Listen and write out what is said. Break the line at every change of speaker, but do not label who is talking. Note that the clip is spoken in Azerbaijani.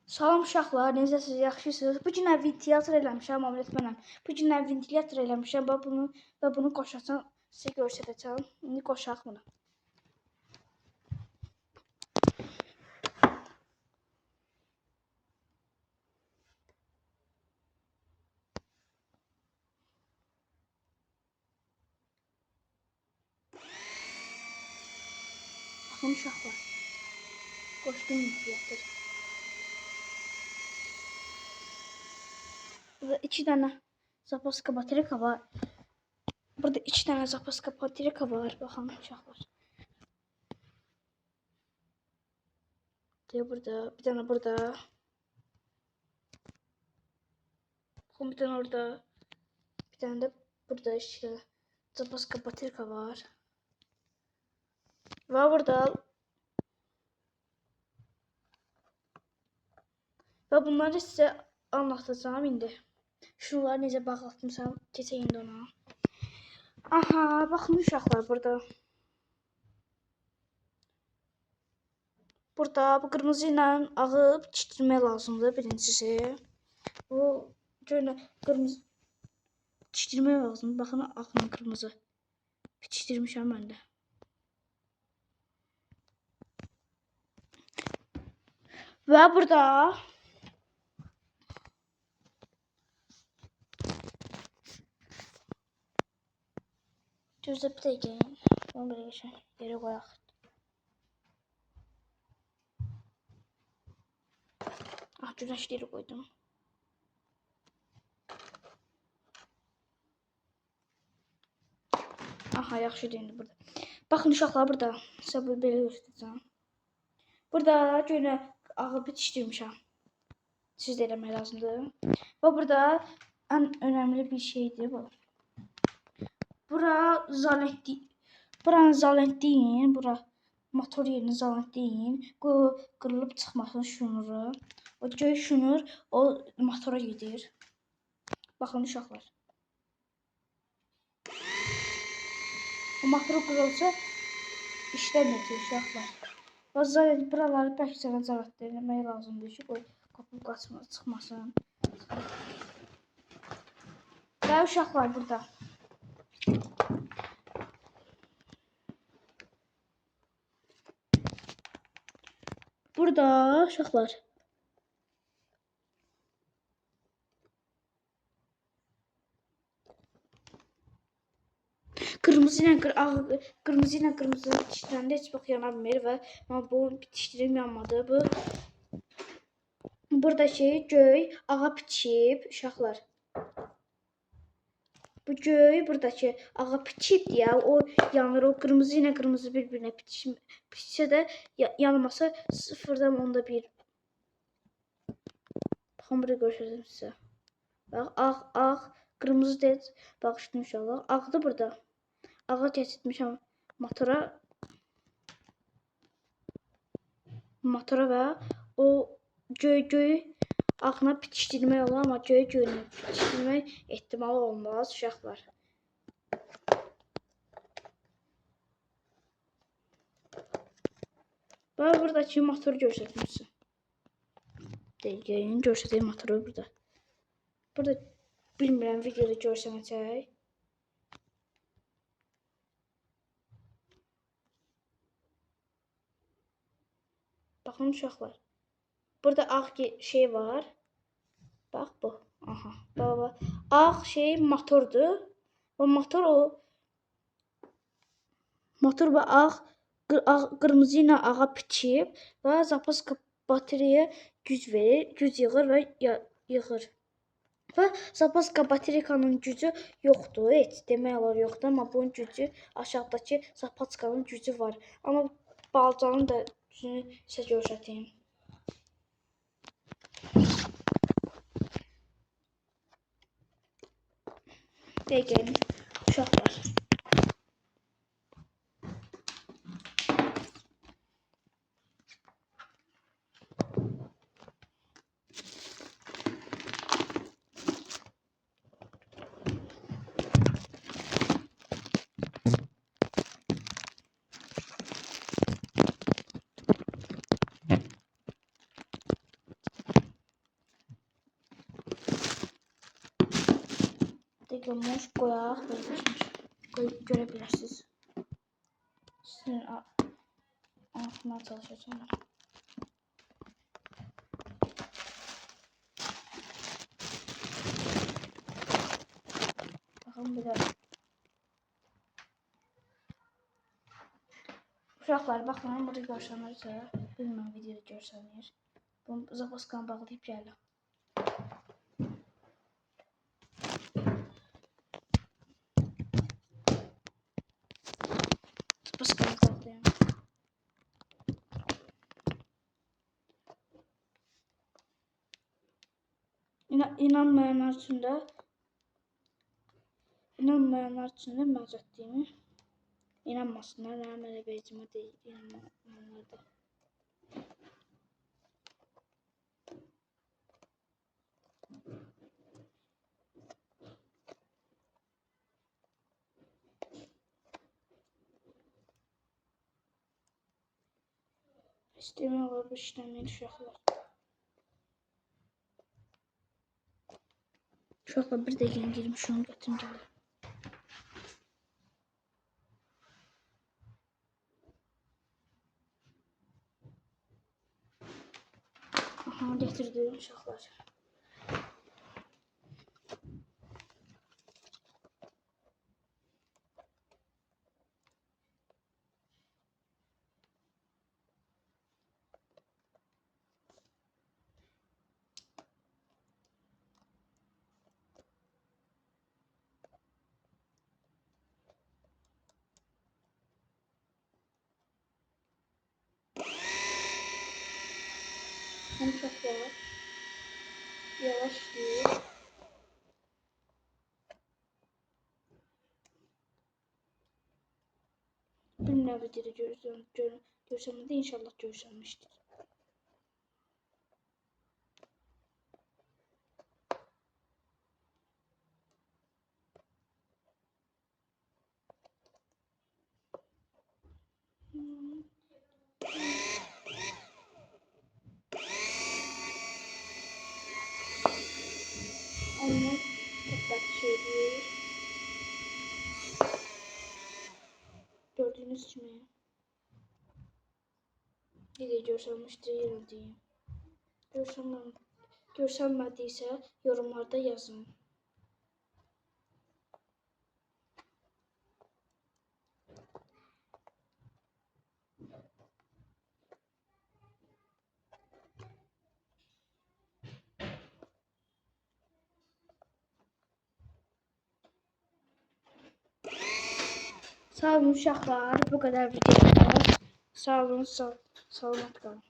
Salam uşaqlar, necəsiniz? Yaxşısınız? Bu gün ventilyatör eləmişəm, Amret mənəm. Bu gün ventilyatör eləmişəm və bunu qoşacağam, sizə göstərəcəm. İndi qoşaq bunu. Baxın uşaqlar. Qoşdum ventilyatör. Burada 2 dənə zapaska baterika var. Burada 2 dənə zapaska baterika var. Baxın uşaqlar. Burada, bir dənə burada. Baxın bir dənə orada. Bir dənə də burada işte zapaska baterika var. Və burada və bunları sizə anlatacağım indi. Şunları necə bağlatmışam, keçək indi ona. Aha, baxın uşaqlar burada. Burada bu qırmızı ilə ağı çişdirmək lazımdır birincisi. Bu görə qırmızı çişdirmək lazımdır. Baxın ağla qırmızı. Çişdirmişəm mən də. Və burada gözlə bir dəqiqə. Onu belə geçək. Yerə qoyaq. Güneşleri koydum. Aha, yaxşı deyildi burada. Baxın uşaqlar burada. Sizə belə göstərəcəm. Burada görə ağı bitişdirmişəm. Siz də eləmək lazımdır. Və burada ən önəmli bir şeydir bu. Bura zalentliyin, bura motor yerini zalentliyin. Qırılıb çıxmasın şunuru. O göy şunur, o motora gedir. Baxın uşaqlar. O motor qırılsa işləmir uşaqlar. Və zalent buraları bəlkə zalent eləmək lazımdır ki, qoy qapı çıxmasın. Və uşaqlar burada. Burada uşaqlar. Qırmızı ilə qırmızı bitişdirəndə heç vaxt yana bilmir və mən bu bitişdirim yanmadı. Burada göy ağa bitişib uşaqlar. Bu göy buradakı ağa bitişib deyə o yanır. O qırmızı ilə qırmızı bir-birinə bitişsə də yanması 0,1. Baxın burada göstərəcəm sizə. Bax ağ qırmızı deyil. Baxın uşaqlar. Ağdır burada. Ağa keçirmişəm motora və o göy ağına bitişdirmək olar, amma göyünə bitişdirmək ehtimalı olmaz uşaqlar. Bax buradakı motoru göstərmişəm. Dəqiqəyin göstərdiyi motoru burada. Burada bilmirəm videoda göstərəcək. Baxın uşaqlar. Burada ağ şey var. Bax bu. Aha. Baba. Ağ şey motordur. O motor və ağ qırmızı ilə ağa bitişib və zapaska batareya güc verir, güc yığır və yığır. Və zapaska baterikanın gücü yoxdur, heç demək olar yoxdur, amma bunun gücü aşağıdakı zapaskanın gücü var. Amma balacanın da gücünü sizə göstəreyim. Dəqiqəyin uşaqlar. Digamos qoyaq. Görebilirsiniz. Sizin anlatmaya çalışacağım. Bakın bir de. Uşaqlar baxın, burada görsənirsə, bilməm videoda görsənir. Bunu zapaskanı bağlayıb gəldim. Zapaskanı bağlayım. İnanmayanlar üçün də məzətdiyimi inanmasınlar. Mənim elə vecimə deyil, inanmayanlar da. İstəmək olar bu işləməyin uşaqlar. Uşaqlar bir dəqiqə girmiş onu gətirim gəlir. Aha, gətirdim uşaqlar. Hem çok yavaş değil. Bilmem videoda görsemedi, inşallah görselmiştir. Onu dikkatli söylüyor. Gördüğünüz gibi video görselmiştir, yine diyeyim. Görselmediyse yorumlarda yazın. Sağ olun uşaqlar, bu kadar video. Sağ olun, sağ olun.